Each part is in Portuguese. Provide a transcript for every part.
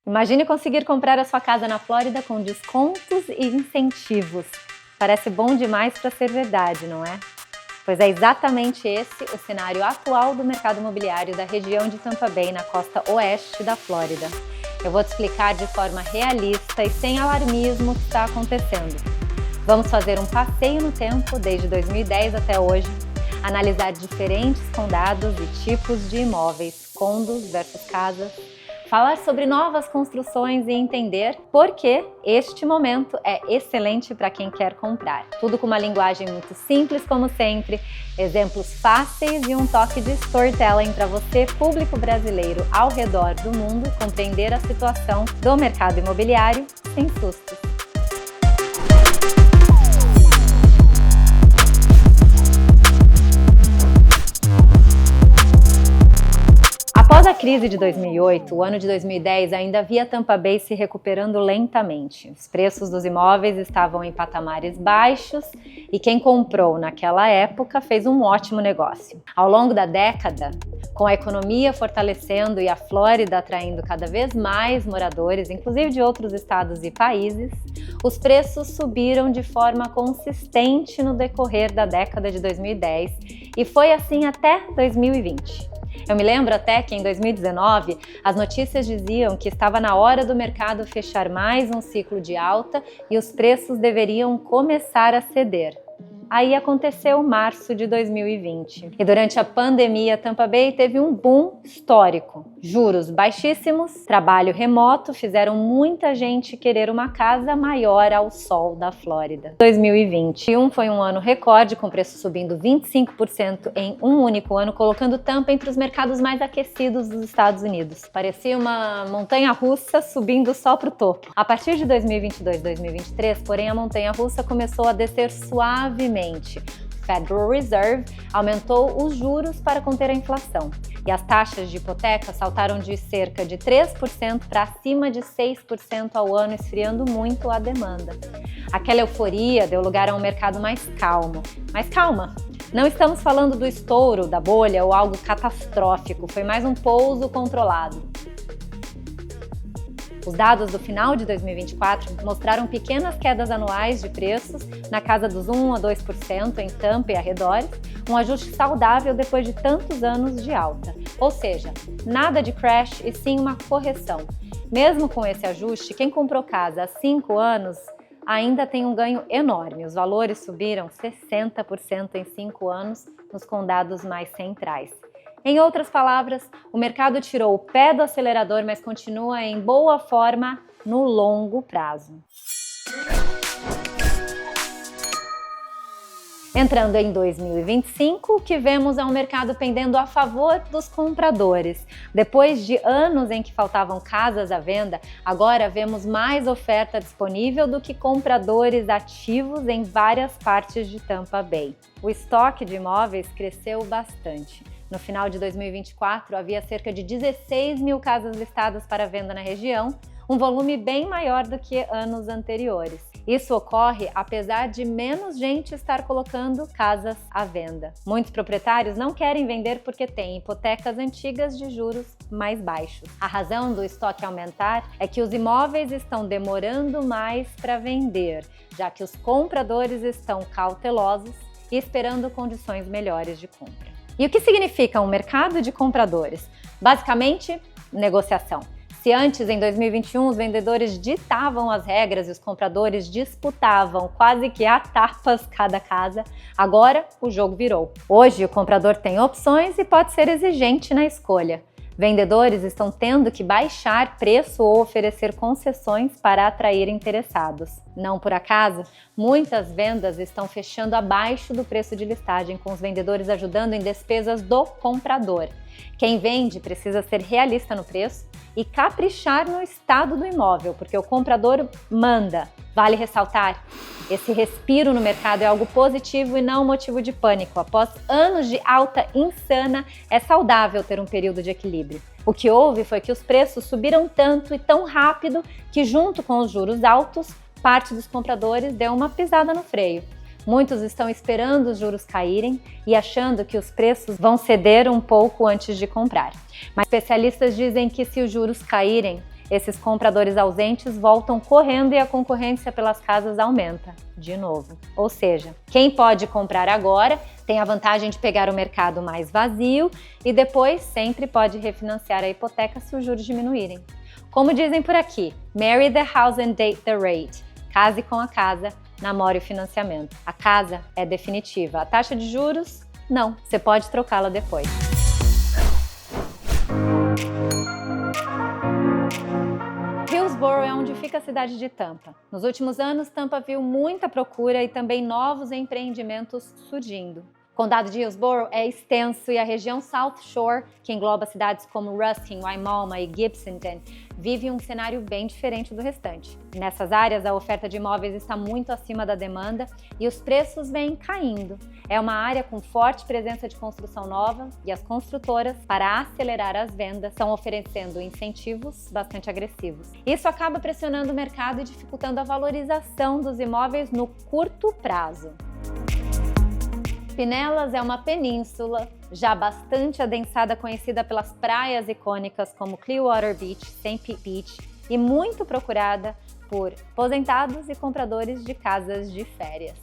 Imagine conseguir comprar a sua casa na Flórida com descontos e incentivos. Parece bom demais para ser verdade, não é? Pois é exatamente esse o cenário atual do mercado imobiliário da região de Tampa Bay, na costa oeste da Flórida. Eu vou te explicar de forma realista e sem alarmismo o que está acontecendo. Vamos fazer um passeio no tempo desde 2010 até hoje, analisar diferentes condados e tipos de imóveis, condos versus casas, falar sobre novas construções e entender por que este momento é excelente para quem quer comprar. Tudo com uma linguagem muito simples, como sempre, exemplos fáceis e um toque de storytelling para você, público brasileiro ao redor do mundo, compreender a situação do mercado imobiliário sem sustos. Após a crise de 2008, o ano de 2010 ainda via Tampa Bay se recuperando lentamente. Os preços dos imóveis estavam em patamares baixos e quem comprou naquela época fez um ótimo negócio. Ao longo da década, com a economia fortalecendo e a Flórida atraindo cada vez mais moradores, inclusive de outros estados e países, os preços subiram de forma consistente no decorrer da década de 2010 e foi assim até 2020. Eu me lembro até que em 2019 as notícias diziam que estava na hora do mercado fechar mais um ciclo de alta e os preços deveriam começar a ceder. Aí aconteceu março de 2020 e durante a pandemia Tampa Bay teve um boom histórico. Juros baixíssimos, trabalho remoto fizeram muita gente querer uma casa maior ao sol da Flórida. 2021 foi um ano recorde, com preço subindo 25% em um único ano, colocando Tampa entre os mercados mais aquecidos dos Estados Unidos. Parecia uma montanha-russa subindo só para o topo. A partir de 2022 e 2023, porém, a montanha-russa começou a descer suavemente. O Federal Reserve aumentou os juros para conter a inflação e as taxas de hipoteca saltaram de cerca de 3% para acima de 6% ao ano, esfriando muito a demanda. Aquela euforia deu lugar a um mercado mais calmo. Mas calma, não estamos falando do estouro da bolha ou algo catastrófico, foi mais um pouso controlado. Os dados do final de 2024 mostraram pequenas quedas anuais de preços na casa dos 1 a 2% em Tampa e arredores, um ajuste saudável depois de tantos anos de alta. Ou seja, nada de crash e sim uma correção. Mesmo com esse ajuste, quem comprou casa há 5 anos ainda tem um ganho enorme. Os valores subiram 60% em 5 anos nos condados mais centrais. Em outras palavras, o mercado tirou o pé do acelerador, mas continua em boa forma no longo prazo. Entrando em 2025, o que vemos é um mercado pendendo a favor dos compradores. Depois de anos em que faltavam casas à venda, agora vemos mais oferta disponível do que compradores ativos em várias partes de Tampa Bay. O estoque de imóveis cresceu bastante. No final de 2024, havia cerca de 16 mil casas listadas para venda na região, um volume bem maior do que anos anteriores. Isso ocorre apesar de menos gente estar colocando casas à venda. Muitos proprietários não querem vender porque têm hipotecas antigas de juros mais baixos. A razão do estoque aumentar é que os imóveis estão demorando mais para vender, já que os compradores estão cautelosos e esperando condições melhores de compra. E o que significa um mercado de compradores? Basicamente, negociação. Se antes, em 2021, os vendedores ditavam as regras e os compradores disputavam quase que a tapas cada casa, agora o jogo virou. Hoje, o comprador tem opções e pode ser exigente na escolha. Vendedores estão tendo que baixar preço ou oferecer concessões para atrair interessados. Não por acaso, muitas vendas estão fechando abaixo do preço de listagem, com os vendedores ajudando em despesas do comprador. Quem vende precisa ser realista no preço e caprichar no estado do imóvel, porque o comprador manda. Vale ressaltar, esse respiro no mercado é algo positivo e não motivo de pânico. Após anos de alta insana, é saudável ter um período de equilíbrio. O que houve foi que os preços subiram tanto e tão rápido que, junto com os juros altos, parte dos compradores deu uma pisada no freio. Muitos estão esperando os juros caírem e achando que os preços vão ceder um pouco antes de comprar. Mas especialistas dizem que se os juros caírem, esses compradores ausentes voltam correndo e a concorrência pelas casas aumenta de novo. Ou seja, quem pode comprar agora tem a vantagem de pegar o mercado mais vazio e depois sempre pode refinanciar a hipoteca se os juros diminuírem. Como dizem por aqui, marry the house and date the rate. Case com a casa, namore o financiamento. A casa é definitiva. A taxa de juros, não. Você pode trocá-la depois. Hillsborough é onde fica a cidade de Tampa. Nos últimos anos, Tampa viu muita procura e também novos empreendimentos surgindo. O condado de Hillsborough é extenso e a região South Shore, que engloba cidades como Ruskin, Wimauma e Gibsonton, vive um cenário bem diferente do restante. Nessas áreas, a oferta de imóveis está muito acima da demanda e os preços vêm caindo. É uma área com forte presença de construção nova e as construtoras, para acelerar as vendas, estão oferecendo incentivos bastante agressivos. Isso acaba pressionando o mercado e dificultando a valorização dos imóveis no curto prazo. Pinellas é uma península já bastante adensada, conhecida pelas praias icônicas como Clearwater Beach, St. Pete Beach e muito procurada por aposentados e compradores de casas de férias.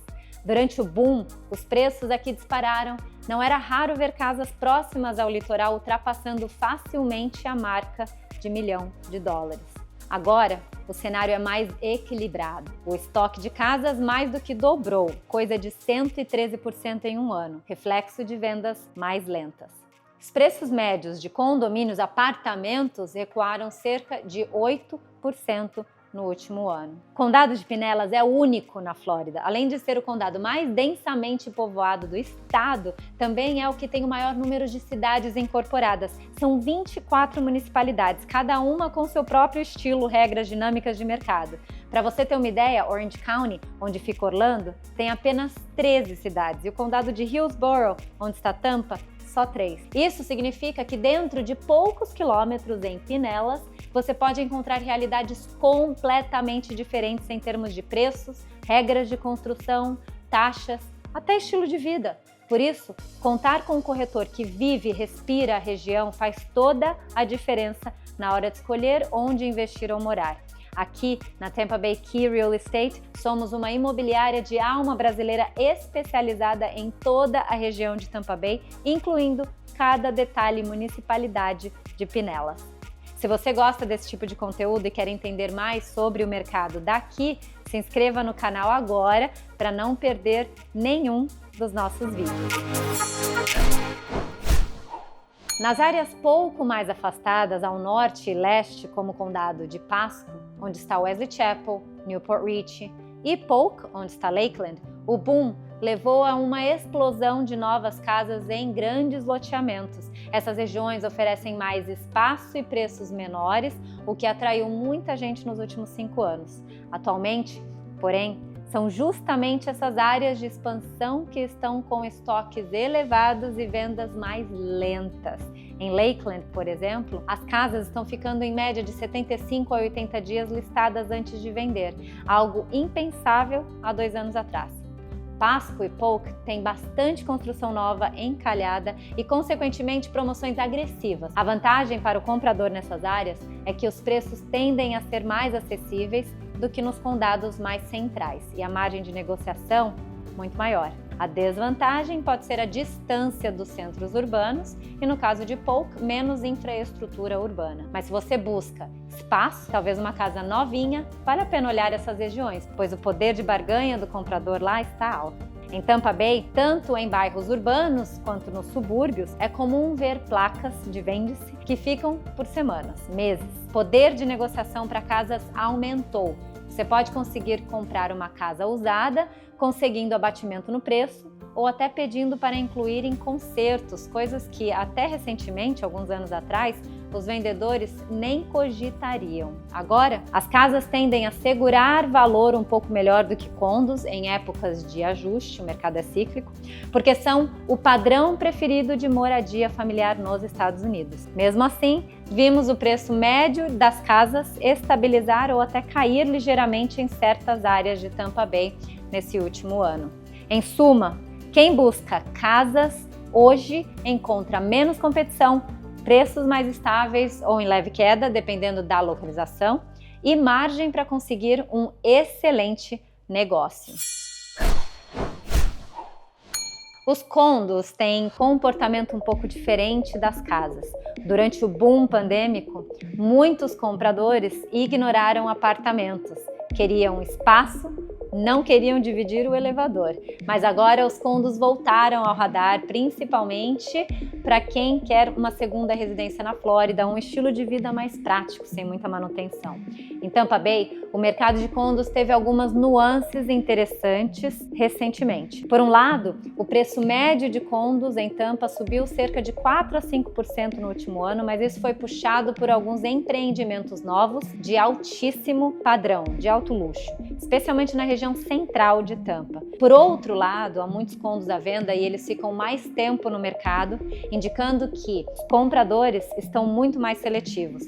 Durante o boom, os preços aqui dispararam. Não era raro ver casas próximas ao litoral ultrapassando facilmente a marca de $1 milhão. Agora, o cenário é mais equilibrado. O estoque de casas mais do que dobrou, coisa de 113% em um ano, reflexo de vendas mais lentas. Os preços médios de condomínios, apartamentos, recuaram cerca de 8% no último ano. O condado de Pinellas é único na Flórida. Além de ser o condado mais densamente povoado do estado, também é o que tem o maior número de cidades incorporadas. São 24 municipalidades, cada uma com seu próprio estilo, regras dinâmicas de mercado. Para você ter uma ideia, Orange County, onde fica Orlando, tem apenas 13 cidades e o condado de Hillsborough, onde está Tampa, só 3. Isso significa que dentro de poucos quilômetros em Pinellas, você pode encontrar realidades completamente diferentes em termos de preços, regras de construção, taxas, até estilo de vida. Por isso, contar com um corretor que vive e respira a região faz toda a diferença na hora de escolher onde investir ou morar. Aqui, na Tampa Bay Key Real Estate, somos uma imobiliária de alma brasileira especializada em toda a região de Tampa Bay, incluindo cada detalhe e municipalidade de Pinellas. Se você gosta desse tipo de conteúdo e quer entender mais sobre o mercado daqui, se inscreva no canal agora para não perder nenhum dos nossos vídeos. Nas áreas pouco mais afastadas ao norte e leste, como o condado de Pasco, onde está Wesley Chapel, Newport Beach, e Polk, onde está Lakeland, o boom levou a uma explosão de novas casas em grandes loteamentos. Essas regiões oferecem mais espaço e preços menores, o que atraiu muita gente nos últimos 5 anos. Atualmente, porém, são justamente essas áreas de expansão que estão com estoques elevados e vendas mais lentas. Em Lakeland, por exemplo, as casas estão ficando em média de 75 a 80 dias listadas antes de vender, algo impensável há 2 anos atrás. Pasco e Polk têm bastante construção nova encalhada e, consequentemente, promoções agressivas. A vantagem para o comprador nessas áreas é que os preços tendem a ser mais acessíveis do que nos condados mais centrais e a margem de negociação muito maior. A desvantagem pode ser a distância dos centros urbanos e, no caso de Polk, menos infraestrutura urbana. Mas se você busca espaço, talvez uma casa novinha, vale a pena olhar essas regiões, pois o poder de barganha do comprador lá está alto. Em Tampa Bay, tanto em bairros urbanos quanto nos subúrbios, é comum ver placas de vende-se que ficam por semanas, meses. O poder de negociação para casas aumentou. Você pode conseguir comprar uma casa usada, conseguindo abatimento no preço ou até pedindo para incluir em consertos, coisas que até recentemente, alguns anos atrás, os vendedores nem cogitariam. Agora, as casas tendem a segurar valor um pouco melhor do que condos em épocas de ajuste, o mercado é cíclico, porque são o padrão preferido de moradia familiar nos Estados Unidos. Mesmo assim, vimos o preço médio das casas estabilizar ou até cair ligeiramente em certas áreas de Tampa Bay nesse último ano. Em suma, quem busca casas hoje encontra menos competição, preços mais estáveis ou em leve queda, dependendo da localização, e margem para conseguir um excelente negócio. Os condos têm comportamento um pouco diferente das casas. Durante o boom pandêmico, muitos compradores ignoraram apartamentos, queriam espaço, não queriam dividir o elevador. Mas agora os condos voltaram ao radar, principalmente para quem quer uma segunda residência na Flórida, um estilo de vida mais prático, sem muita manutenção. Em Tampa Bay, o mercado de condos teve algumas nuances interessantes recentemente. Por um lado, o preço médio de condos em Tampa subiu cerca de 4 a 5% no último ano, mas isso foi puxado por alguns empreendimentos novos de altíssimo padrão, de alto luxo, especialmente na região central de Tampa. Por outro lado, há muitos condos à venda e eles ficam mais tempo no mercado, indicando que os compradores estão muito mais seletivos.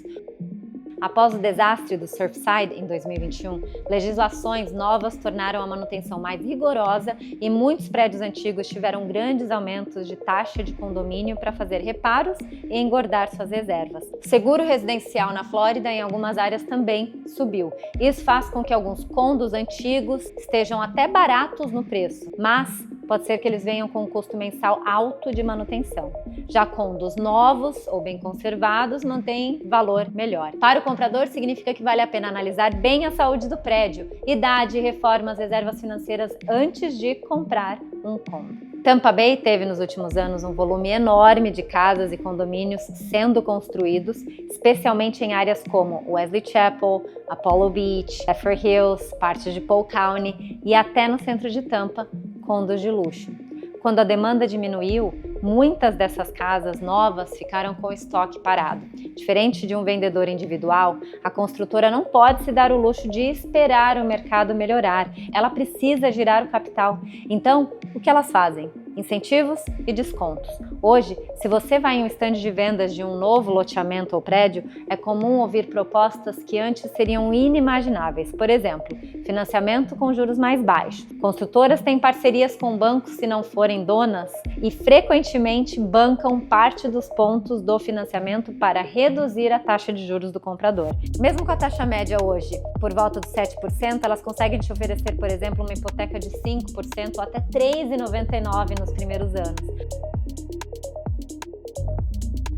Após o desastre do Surfside em 2021, legislações novas tornaram a manutenção mais rigorosa e muitos prédios antigos tiveram grandes aumentos de taxa de condomínio para fazer reparos e engordar suas reservas. O seguro residencial na Flórida em algumas áreas também subiu. Isso faz com que alguns condos antigos estejam até baratos no preço, mas pode ser que eles venham com um custo mensal alto de manutenção. Já condos novos ou bem conservados mantêm valor melhor. Para o comprador, significa que vale a pena analisar bem a saúde do prédio, idade, reformas, reservas financeiras antes de comprar um condo. Tampa Bay teve nos últimos anos um volume enorme de casas e condomínios sendo construídos, especialmente em áreas como Wesley Chapel, Apollo Beach, Zephyr Hills, partes de Polk County e até no centro de Tampa, condos de luxo. Quando a demanda diminuiu, muitas dessas casas novas ficaram com o estoque parado. Diferente de um vendedor individual, a construtora não pode se dar o luxo de esperar o mercado melhorar. Ela precisa girar o capital. Então, o que elas fazem? Incentivos e descontos. Hoje, se você vai em um estande de vendas de um novo loteamento ou prédio, é comum ouvir propostas que antes seriam inimagináveis. Por exemplo, financiamento com juros mais baixos. Construtoras têm parcerias com bancos se não forem donas e frequentemente bancam parte dos pontos do financiamento para reduzir a taxa de juros do comprador. Mesmo com a taxa média hoje por volta dos 7%, elas conseguem te oferecer, por exemplo, uma hipoteca de 5% ou até 3,99% nos primeiros anos.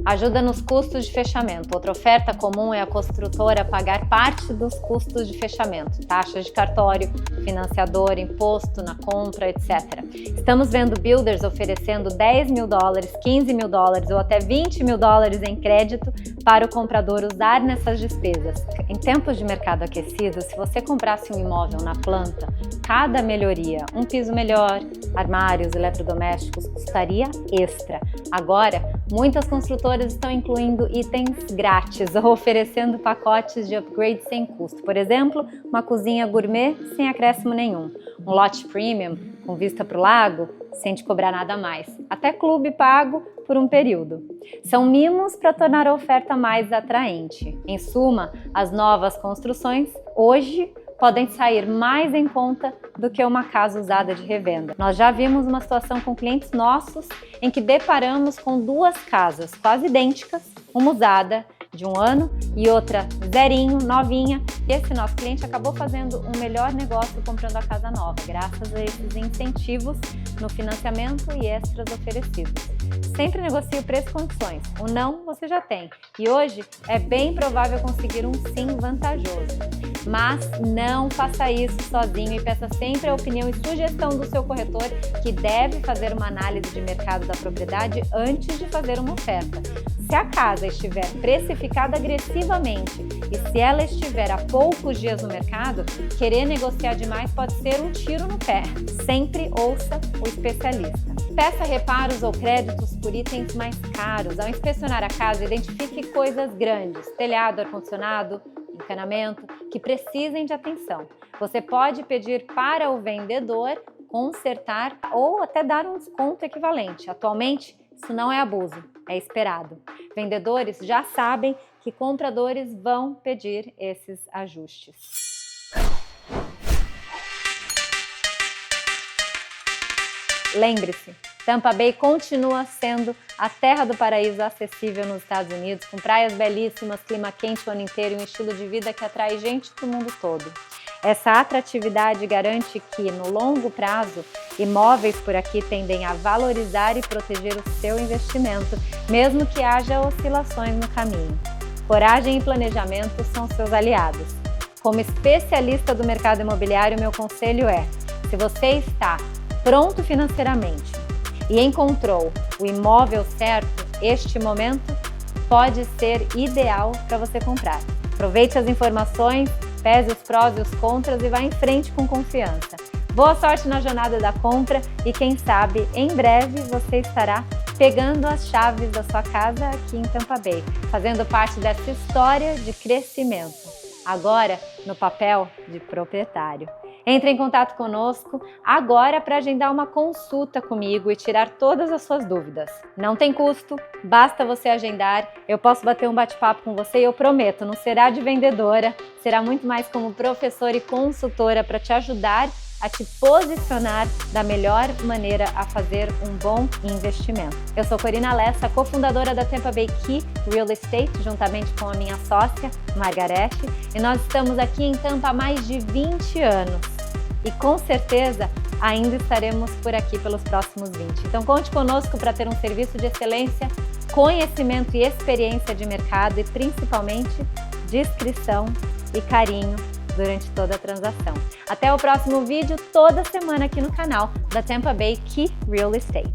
Ajuda nos custos de fechamento. Outra oferta comum é a construtora pagar parte dos custos de fechamento, taxas de cartório, financiador, imposto na compra, etc. Estamos vendo builders oferecendo $10 mil, $15 mil ou até $20 mil em crédito para o comprador usar nessas despesas. Em tempos de mercado aquecido, se você comprasse um imóvel na planta, cada melhoria, um piso melhor, armários, eletrodomésticos, custaria extra. Agora, muitas construtoras estão incluindo itens grátis ou oferecendo pacotes de upgrade sem custo. Por exemplo, uma cozinha gourmet sem acréscimo nenhum, um lote premium com vista para o lago sem te cobrar nada mais, até clube pago por um período. São mimos para tornar a oferta mais atraente. Em suma, as novas construções hoje podem sair mais em conta do que uma casa usada de revenda. Nós já vimos uma situação com clientes nossos em que deparamos com duas casas quase idênticas, uma usada de 1 ano e outra zerinho, novinha. E esse nosso cliente acabou fazendo um melhor negócio comprando a casa nova, graças a esses incentivos no financiamento e extras oferecidos. Sempre negocie o preço e condições. O não você já tem. E hoje é bem provável conseguir um sim vantajoso. Mas não faça isso sozinho e peça sempre a opinião e sugestão do seu corretor, que deve fazer uma análise de mercado da propriedade antes de fazer uma oferta. Se a casa estiver precificada agressivamente e se ela estiver há poucos dias no mercado, querer negociar demais pode ser um tiro no pé. Sempre ouça o especialista. Peça reparos ou créditos por itens mais caros. Ao inspecionar a casa, identifique coisas grandes, telhado, ar-condicionado, encanamento, que precisem de atenção. Você pode pedir para o vendedor consertar ou até dar um desconto equivalente. Atualmente, isso não é abuso, é esperado. Vendedores já sabem que compradores vão pedir esses ajustes. Lembre-se, Tampa Bay continua sendo a terra do paraíso acessível nos Estados Unidos, com praias belíssimas, clima quente o ano inteiro e um estilo de vida que atrai gente do mundo todo. Essa atratividade garante que, no longo prazo, imóveis por aqui tendem a valorizar e proteger o seu investimento, mesmo que haja oscilações no caminho. Coragem e planejamento são seus aliados. Como especialista do mercado imobiliário, meu conselho é: se você está pronto financeiramente e encontrou o imóvel certo, este momento pode ser ideal para você comprar. Aproveite as informações, pese os prós e os contras e vá em frente com confiança. Boa sorte na jornada da compra e quem sabe, em breve você estará pegando as chaves da sua casa aqui em Tampa Bay, fazendo parte dessa história de crescimento, agora no papel de proprietário. Entre em contato conosco agora para agendar uma consulta comigo e tirar todas as suas dúvidas. Não tem custo, basta você agendar, eu posso bater um bate-papo com você e eu prometo, não será de vendedora, será muito mais como professora e consultora para te ajudar a te posicionar da melhor maneira a fazer um bom investimento. Eu sou Corina Lessa, cofundadora da Tampa Bay Key Real Estate, juntamente com a minha sócia, Margarete, e nós estamos aqui em Tampa há mais de 20 anos. E com certeza ainda estaremos por aqui pelos próximos 20. Então conte conosco para ter um serviço de excelência, conhecimento e experiência de mercado e principalmente discrição e carinho durante toda a transação. Até o próximo vídeo, toda semana aqui no canal da Tampa Bay Key Real Estate.